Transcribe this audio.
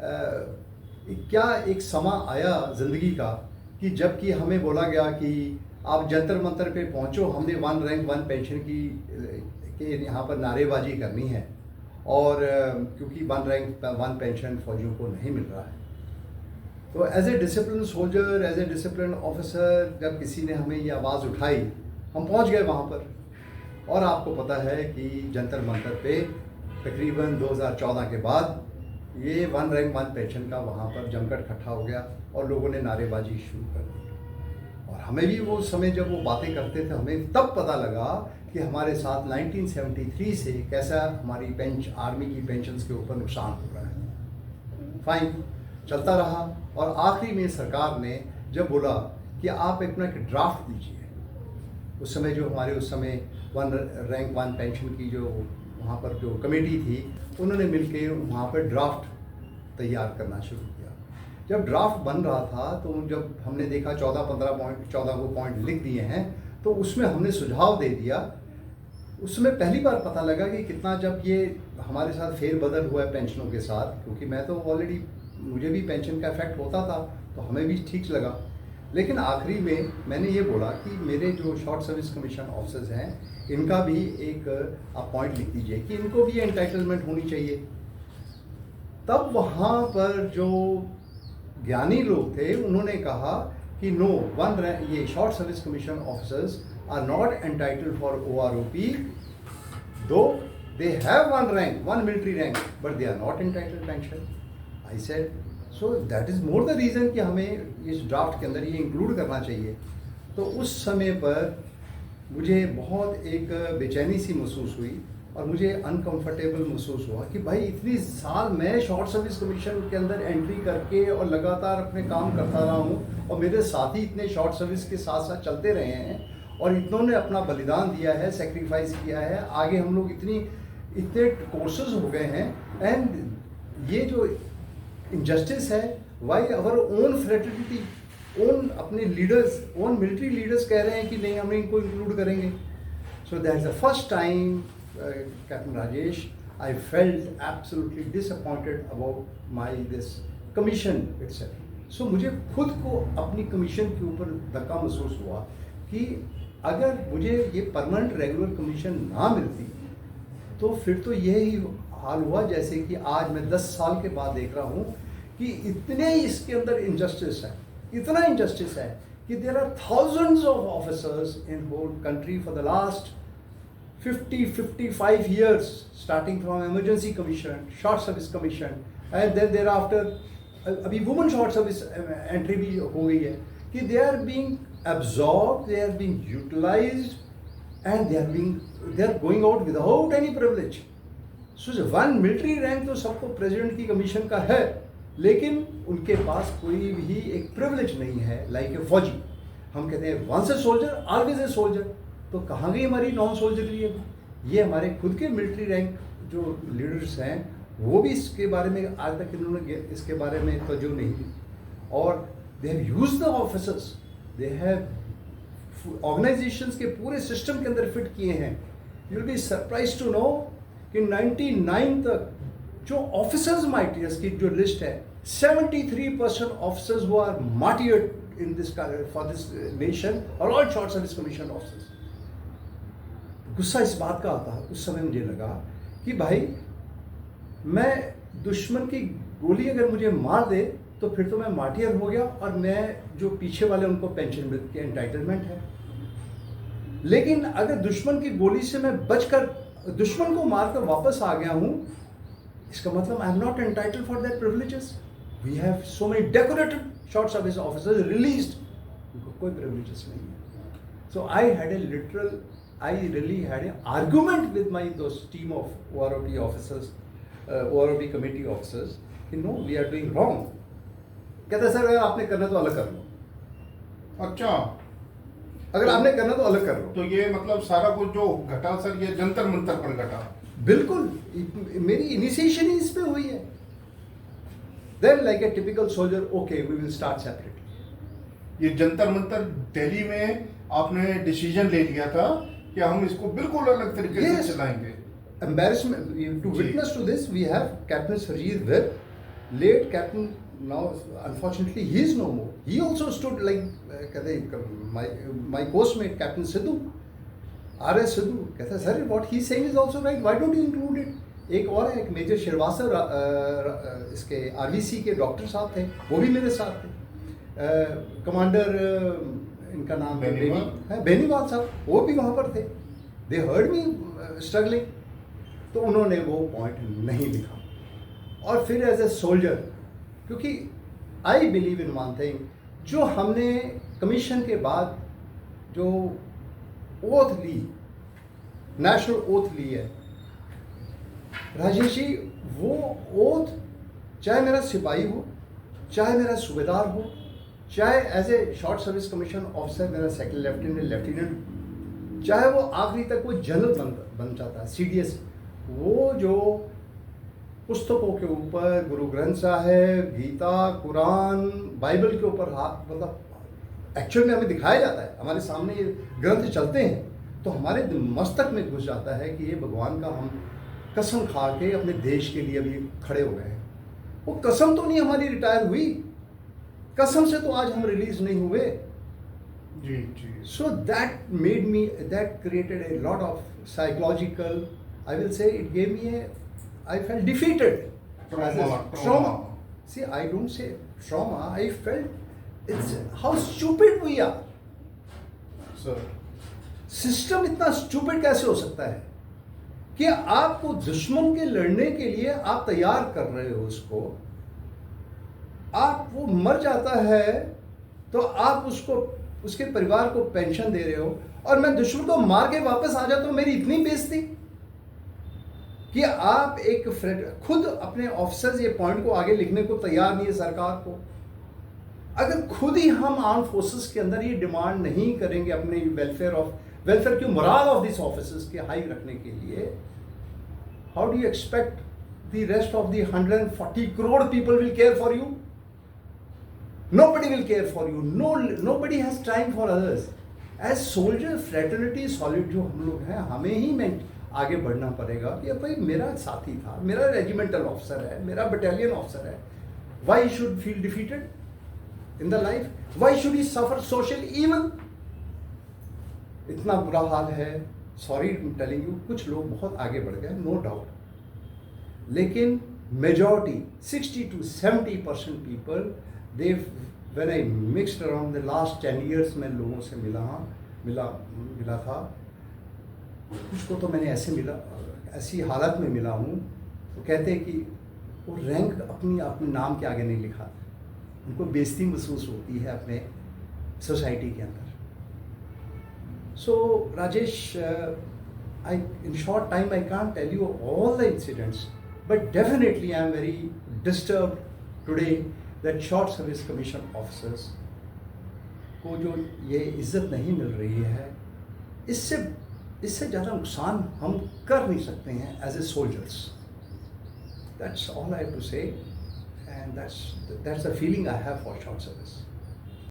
क्या एक समा आया ज़िंदगी का कि जबकि हमें बोला गया कि आप जंतर मंतर पे पहुंचो, हमने वन रैंक वन पेंशन की के यहाँ पर नारेबाजी करनी है, और क्योंकि वन रैंक वन पेंशन फौजियों को नहीं मिल रहा है। तो as a discipline soldier, as a discipline officer, जब किसी ने हमें ये आवाज़ उठाई, हम पहुंच गए वहाँ पर। और आपको पता है कि जंतर मंतर पे तकरीबन 2014 के बाद ये वन रैंक वन पेंशन का वहाँ पर जमकर इकट्ठा हो गया और लोगों ने नारेबाजी शुरू कर दी। और हमें भी वो समय जब वो बातें करते थे, हमें तब पता लगा कि हमारे साथ 1973 से कैसा हमारी आर्मी की पेंशन्स के ऊपर नुकसान हो रहा है। फाइन, चलता रहा। और आखिरी में सरकार ने जब बोला कि आप अपना एक ड्राफ्ट दीजिए, उस समय जो हमारे उस समय वन रैंक वन पेंशन की जो वहाँ पर जो कमेटी थी, उन्होंने मिलके वहाँ पर ड्राफ्ट तैयार करना शुरू किया। जब ड्राफ्ट बन रहा था तो जब हमने देखा 14 को पॉइंट लिख दिए हैं, तो उसमें हमने सुझाव दे दिया। उसमें पहली बार पता लगा कि कितना, जब ये हमारे साथ फेरबदल हुआ है पेंशनों के साथ, क्योंकि मैं तो ऑलरेडी, मुझे भी पेंशन का इफेक्ट होता था तो हमें भी ठीक लगा। लेकिन आखिरी में मैंने ये बोला कि मेरे जो शॉर्ट सर्विस कमीशन ऑफिसर्स हैं, इनका भी एक आप पॉइंट लिख दीजिए कि इनको भी एंटाइटलमेंट होनी चाहिए। तब वहाँ पर जो ज्ञानी लोग थे उन्होंने कहा कि नो, ये short service commission officers are not entitled for OROP, though they have one rank, one military rank, but they are not entitled pension. I said so that is more the reason कि हमें इस draft के अंदर ये include करना चाहिए। तो उस समय पर मुझे बहुत एक बेचैनी सी महसूस हुई और मुझे अनकंफर्टेबल महसूस हुआ कि भाई इतनी साल मैं शॉर्ट सर्विस कमीशन के अंदर एंट्री करके और लगातार अपने काम करता रहा हूँ, और मेरे साथी इतने शॉर्ट सर्विस के साथ साथ चलते रहे हैं और इतनों ने अपना बलिदान दिया है, सेक्रीफाइस किया है। आगे हम लोग इतने कोर्सेज हो गए हैं, एंड ये जो इनजस्टिस है, why our own fraternity, own अपने लीडर्स, ओन मिलिट्री लीडर्स कह रहे हैं कि नहीं, हम इनको इंक्लूड करेंगे। So that is the first time, captain Rajesh, I felt absolutely disappointed about my this commission itself. सो मुझे खुद को अपनी कमीशन के ऊपर धक्का महसूस हुआ कि अगर मुझे ये परमानेंट रेगुलर कमीशन ना मिलती तो फिर तो यही हाल हुआ जैसे कि आज मैं 10 साल के बाद देख रहा हूँ कि इतने इसके अंदर इनजस्टिस है, इतना इनजस्टिस है कि there are thousands of officers in whole country for the last 50-55 years, starting from emergency commission, short service commission, and then thereafter अभी वुमेन शॉर्ट सर्विस एंट्री भी हो गई है कि they are being absorbed, they are being utilized, and they are going out without any privilege. So one military rank तो सबको president की commission का है, लेकिन उनके पास कोई भी एक प्रिविलेज नहीं है लाइक ए फौजी। हम कहते हैं once a soldier always a soldier, तो कहाँ गई हमारी नॉन सोल्जरी? ये हमारे खुद के मिलिट्री रैंक जो लीडर्स हैं वो भी इसके बारे में आज तक इन्होंने इसके बारे में तवज्जो नहीं दी, और they have used the officers, they have organisations के पूरे सिस्टम के अंदर फिट किए हैं। You will be surprise to know कि 99 तक जो ऑफिसर्स मार्टियर्स की जो लिस्ट है, 73% officers who are martyred in this for this nation और all short service commission officers. गुस्सा इस बात का आता है, उस समय मुझे लगा कि भाई मैं दुश्मन की गोली अगर मुझे मार दे तो फिर तो मैं मार्टियर हो गया, और मैं जो पीछे वाले उनको पेंशन की एंटाइटलमेंट है। लेकिन अगर दुश्मन की गोली से मैं बचकर दुश्मन को मारकर वापस आ गया हूं, इसका मतलब I am not entitled for that privileges. We have so many decorated short service officers released, उनको कोई प्रिविलेजेस नहीं है। So I really had an argument with my those team of OROP officers, OROP committee officers, कि no, we are doing wrong. कहते sir अगर आपने करना तो अलग कर लो। अच्छा, अगर आपने करना तो अलग कर लो। तो ये मतलब सारा कुछ जो घटा सर, ये जंतर मंतर पर घटा। बिल्कुल, मेरी इनिशिएशन ही इस पे हुई है। Then like a typical soldier, okay, we will start separately. ये जंतर मंतर दिल्ली में आपने डिसीजन ले लिया था कि हम इसको बिल्कुल अलग तरीके से चलाएंगे। Embarrassment to witness to this, we have Captain Sarjeet Vir, late captain, now unfortunately he is no more. He also stood like my coachmate Captain Sidhu, R.S. Sidhu, कहता है sir what he is saying is also right, why don't you include it? एक और है, एक major Srivastava इसके RBC के doctor साहब थे, वो भी मेरे साथ थे। कमांडर इनका नाम बेनीवाल साहब, वो भी वहाँ पर थे। दे हर्ड मी स्ट्रगलिंग, तो उन्होंने वो पॉइंट नहीं लिखा। और फिर एज ए सोल्जर, क्योंकि I believe in one thing, जो हमने कमीशन के बाद जो ओथ ली, नेशनल ओथ ली है राजेश जी, वो ओथ चाहे मेरा सिपाही हो, चाहे मेरा सूबेदार हो, चाहे as a short service commission officer मेरा सेकंड लेफ्टिनेंट, चाहे वो आखिरी तक वो जनरल बन जाता है, सीडीएस, वो जो पुस्तकों के ऊपर गुरु ग्रंथ साहिब, गीता, कुरान, बाइबल के ऊपर हाथ, मतलब एक्चुअल में हमें दिखाया जाता है, हमारे सामने ये ग्रंथ चलते हैं, तो हमारे मस्तक में घुस जाता है कि ये भगवान का हम कसम खा के अपने देश के लिए अभी खड़े हो गए हैं। वो कसम तो नहीं हमारी रिटायर हुई, कसम से तो आज हम रिलीज नहीं हुए। जी जी। So that made me, that created a lot of psychological, I will say it gave me a, I felt defeated. Trauma. See, I don't say trauma. I felt it's how stupid we are. Sir. System इतना stupid कैसे हो सकता है कि आपको दुश्मन के लड़ने के लिए आप तैयार कर रहे हो उसको, आप वो मर जाता है तो आप उसको, उसके परिवार को पेंशन दे रहे हो, और मैं दुश्मन को मार के वापस आ जाता हूं, मेरी इतनी बेइज्जती कि आप एक खुद अपने ऑफिसर्स ये पॉइंट को आगे लिखने को तैयार नहीं है सरकार को। अगर खुद ही हम आर्म फोर्सेस के अंदर ये डिमांड नहीं करेंगे अपने वेलफेयर की मोरल ऑफ दिस ऑफिसर्स के हाई रखने के लिए, how do you expect the rest of the 140 crore people will care for you? Nobody will care for you, nobody has time for others. As soldier, fraternity, solid जो हम लोग हैं, हमें ही आगे बढ़ना पड़ेगा कि भाई मेरा साथी था, मेरा रेजिमेंटल ऑफिसर है, मेरा बटालियन ऑफिसर है, why should feel defeated in the life, why should he suffer social even? इतना बुरा हाल है, सॉरी टेलिंग यू, कुछ लोग बहुत आगे बढ़ गए, नो डाउट, लेकिन majority 60 to 70% people, they, when I mixed around the last 10 years में लोगों से मिला था, कुछ को तो मैंने ऐसी हालत में मिला हूँ, तो कहते हैं कि वो रैंक अपने नाम के आगे नहीं लिखा, उनको बेइज्जती महसूस होती है अपने सोसाइटी के अंदर। सो Rajesh, in short time I can't tell you all the incidents, but definitely I am very disturbed today that short service commission officers को जो ये इज्जत नहीं मिल रही है, इससे ज़्यादा नुकसान हम कर नहीं सकते हैं as a soldiers. That's all I have to say, and that's the feeling I have for short service.